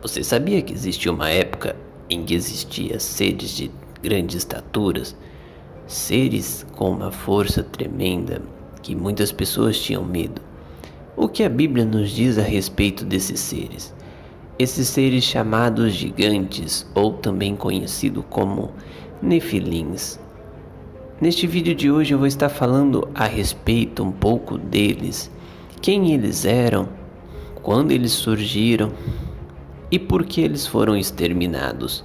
Você sabia que existia uma época em que existia seres de grandes estaturas, seres com uma força tremenda que muitas pessoas tinham medo? O que a Bíblia nos diz a respeito desses seres? Esses seres chamados gigantes, ou também conhecido como Nefilins. Neste vídeo de hoje eu vou estar falando a respeito um pouco deles, quem eles eram, quando eles surgiram e por que eles foram exterminados.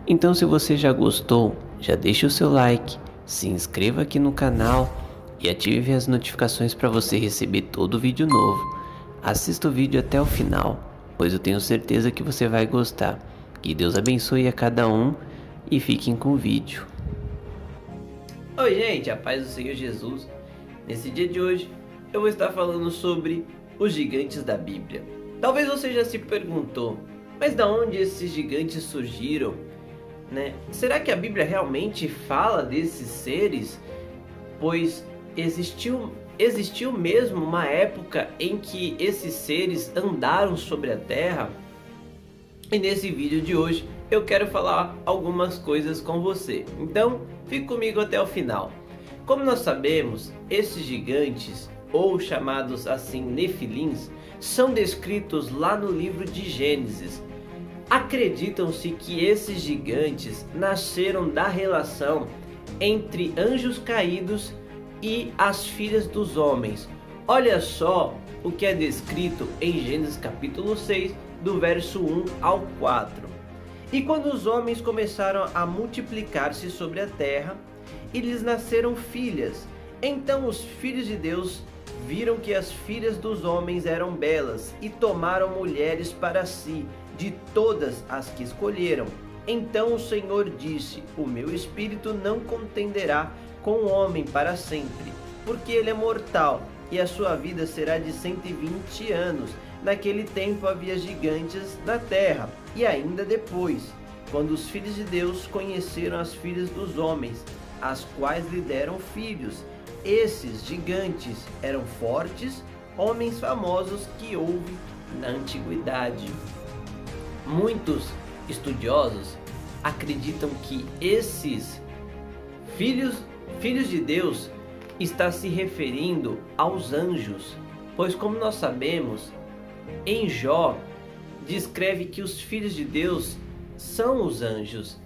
Então, se você já gostou, já deixe o seu like, se inscreva aqui no canal e ative as notificações para você receber todo vídeo novo. Assista o vídeo até o final, pois eu tenho certeza que você vai gostar. Que Deus abençoe a cada um e fiquem com o vídeo. Oi gente, a paz do Senhor Jesus. Nesse dia de hoje eu vou estar falando sobre os gigantes da Bíblia. Talvez você já se perguntou, mas da onde esses gigantes surgiram, né? Será que a Bíblia realmente fala desses seres? Pois existiu mesmo uma época em que esses seres andaram sobre a terra? E nesse vídeo de hoje eu quero falar algumas coisas com você. Então, fique comigo até o final. Como nós sabemos, esses gigantes, ou chamados assim Nefilins, são descritos lá no livro de Gênesis. Acreditam-se que esses gigantes nasceram da relação entre anjos caídos e as filhas dos homens. Olha só o que é descrito em Gênesis capítulo 6, do verso 1 ao 4. E quando os homens começaram a multiplicar-se sobre a terra, e lhes nasceram filhas, então os filhos de Deus viram que as filhas dos homens eram belas, e tomaram mulheres para si, de todas as que escolheram. Então o Senhor disse: o meu espírito não contenderá com o homem para sempre, porque ele é mortal, e a sua vida será de 120 anos. Naquele tempo havia gigantes na terra, e ainda depois, quando os filhos de Deus conheceram as filhas dos homens, as quais lhe deram filhos. Esses gigantes eram fortes, homens famosos que houve na antiguidade. Muitos estudiosos acreditam que esses filhos de Deus está se referindo aos anjos, pois como nós sabemos, em Jó descreve que os filhos de Deus são os anjos.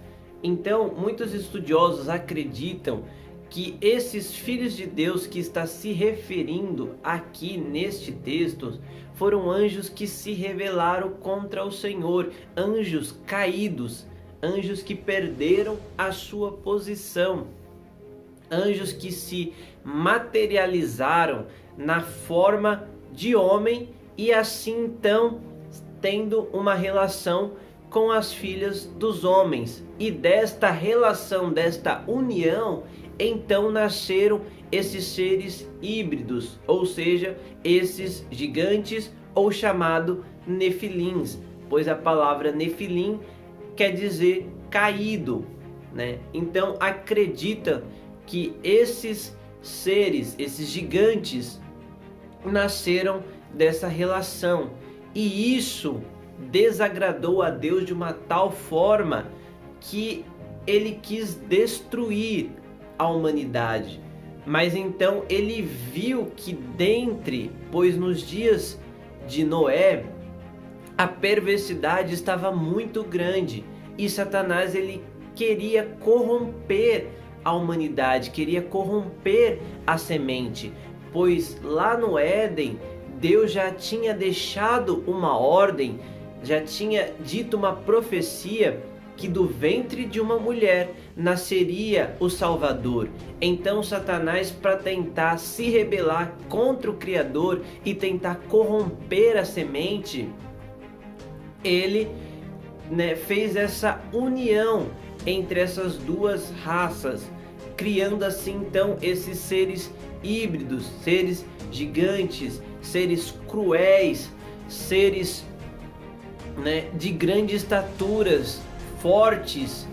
Então, muitos estudiosos acreditam que esses filhos de Deus que está se referindo aqui neste texto foram anjos que se rebelaram contra o Senhor, anjos caídos, anjos que perderam a sua posição, anjos que se materializaram na forma de homem e assim então tendo uma relação com as filhas dos homens. E desta relação, desta união, então nasceram esses seres híbridos, ou seja, esses gigantes, ou chamado Nefilins, pois a palavra Nefilim quer dizer caído, né? Então acredita que esses seres, esses gigantes, nasceram dessa relação, e isso desagradou a Deus de uma tal forma que ele quis destruir a humanidade. Mas então ele viu que pois nos dias de Noé a perversidade estava muito grande, e Satanás ele queria corromper a humanidade, queria corromper a semente, pois lá no Éden Deus já tinha deixado uma ordem, já tinha dito uma profecia que do ventre de uma mulher nasceria o Salvador. Então Satanás, para tentar se rebelar contra o Criador e tentar corromper a semente, ele fez essa união entre essas duas raças, criando assim então esses seres híbridos, seres gigantes, seres cruéis, seres de grandes estaturas, fortes,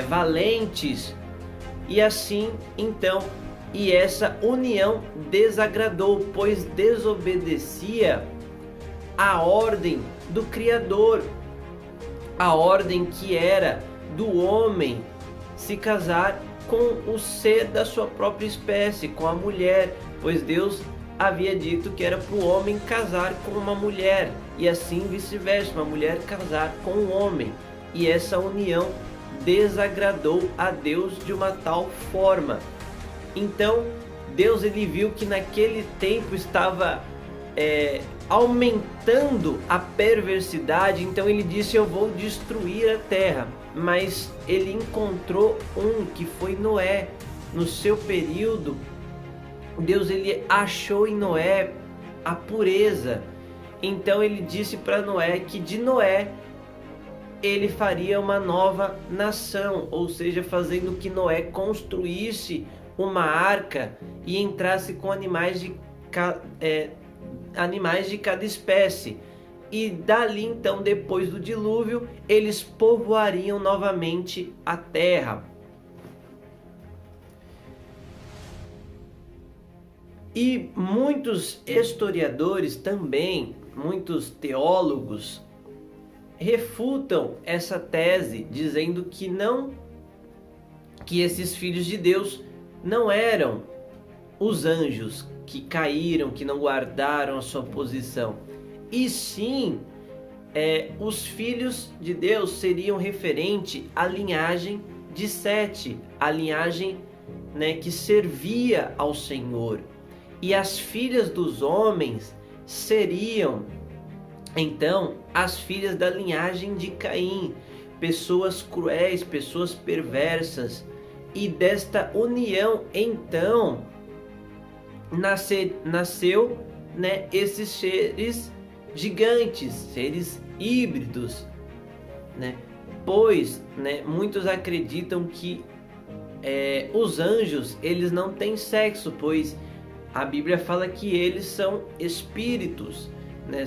valentes, e assim então, e essa união desagradou, pois desobedecia a ordem do Criador. A ordem que era do homem se casar com o ser da sua própria espécie, com a mulher, pois Deus havia dito que era para o homem casar com uma mulher e assim vice-versa, uma mulher casar com um homem. E essa união desagradou a Deus de uma tal forma. Então Deus ele viu que naquele tempo estava aumentando a perversidade, então ele disse: eu vou destruir a terra. Mas ele encontrou que foi Noé. No seu período, Deus ele achou em Noé a pureza. Então ele disse para Noé que de Noé ele faria uma nova nação, ou seja, fazendo que Noé construísse uma arca e entrasse com animais de cada espécie. E dali então, depois do dilúvio, eles povoariam novamente a terra. E muitos historiadores também, muitos teólogos, refutam essa tese, dizendo que esses filhos de Deus não eram os anjos que caíram, que não guardaram a sua posição. E sim, os filhos de Deus seriam referente à linhagem de Sete, a linhagem, que servia ao Senhor. E as filhas dos homens seriam, então, as filhas da linhagem de Caim, pessoas cruéis, pessoas perversas. E desta união, então, nasceu esses seres gigantes, seres híbridos, pois muitos acreditam que os anjos eles não têm sexo, pois a Bíblia fala que eles são espíritos,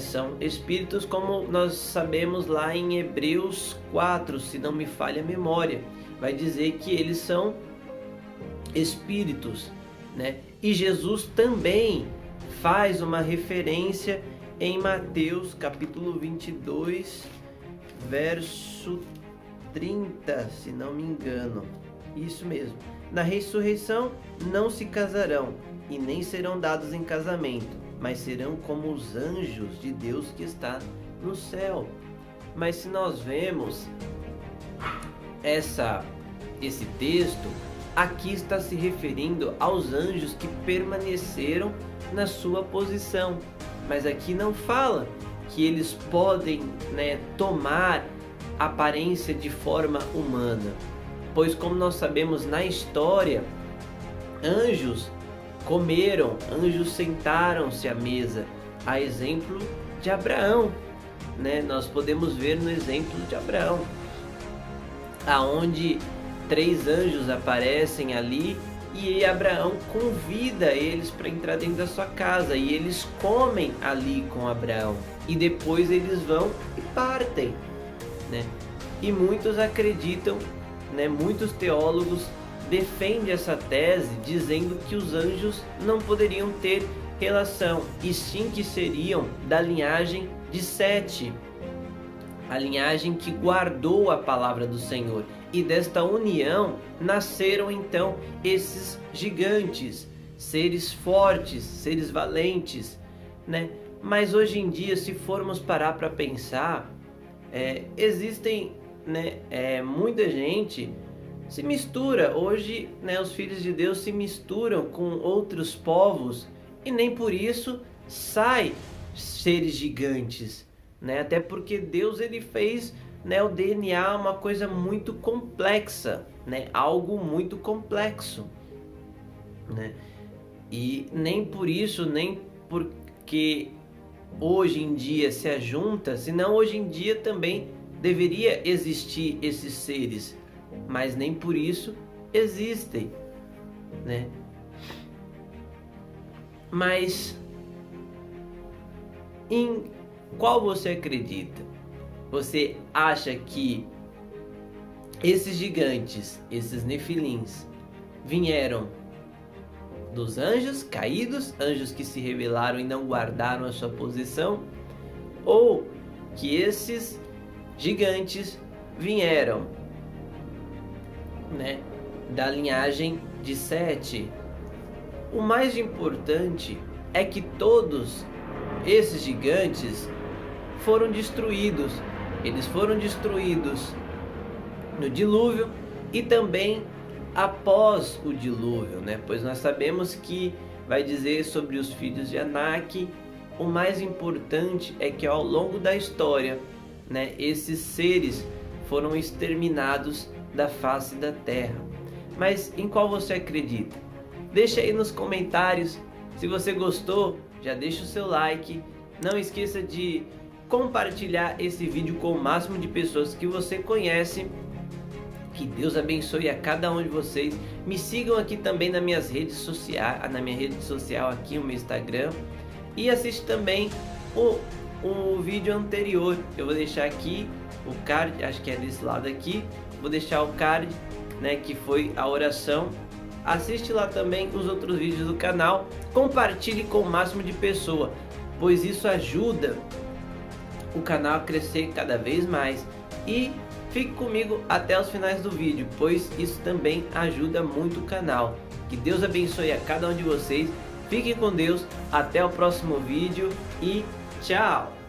são espíritos, como nós sabemos lá em Hebreus 4, se não me falha a memória, vai dizer que eles são espíritos, E Jesus também faz uma referência em Mateus capítulo 22, verso 30, se não me engano. Isso mesmo. Na ressurreição não se casarão e nem serão dados em casamento, mas serão como os anjos de Deus que está no céu. Mas se nós vemos esse texto, aqui está se referindo aos anjos que permaneceram na sua posição. Mas aqui não fala que eles podem tomar aparência de forma humana. Pois, como nós sabemos na história, anjos comeram, anjos sentaram-se à mesa. A exemplo de Abraão. Nós podemos ver no exemplo de Abraão, aonde 3 anjos aparecem ali e Abraão convida eles para entrar dentro da sua casa e eles comem ali com Abraão e depois eles vão e partem, E muitos acreditam, muitos teólogos defendem essa tese dizendo que os anjos não poderiam ter relação e sim que seriam da linhagem de Sete, a linhagem que guardou a palavra do Senhor. E desta união nasceram então esses gigantes, seres fortes, seres valentes, Mas hoje em dia, se formos parar para pensar, existem, muita gente se mistura. Hoje, os filhos de Deus se misturam com outros povos e nem por isso sai seres gigantes, Até porque Deus ele fez o DNA uma coisa muito complexa, algo muito complexo, E nem por isso, nem porque hoje em dia se ajunta, senão hoje em dia também deveria existir esses seres, mas nem por isso existem, Mas em qual você acredita? Você acha que esses gigantes, esses nefilins, vieram dos anjos caídos, anjos que se rebelaram e não guardaram a sua posição? Ou que esses gigantes vieram, né, da linhagem de Sete. O mais importante é que todos esses gigantes foram destruídos. Eles foram destruídos no dilúvio e também após o dilúvio, né? Pois nós sabemos que vai dizer sobre os filhos de Anak. O mais importante é que ao longo da história, né, esses seres foram exterminados da face da terra. Mas em qual você acredita? Deixa aí nos comentários. Se você gostou, já deixa o seu like. Não esqueça de compartilhar esse vídeo com o máximo de pessoas que você conhece. Que Deus abençoe a cada um de vocês. Me sigam aqui também nas minhas redes sociais, na minha rede social aqui, o meu Instagram. E assiste também o vídeo anterior. Eu vou deixar aqui o card, acho que é desse lado aqui. Vou deixar o card, né, que foi a oração. Assiste lá também os outros vídeos do canal. Compartilhe com o máximo de pessoas, pois isso ajuda o canal a crescer cada vez mais. E fique comigo até os finais do vídeo, pois isso também ajuda muito o canal. Que Deus abençoe a cada um de vocês. Fiquem com Deus. Até o próximo vídeo e tchau!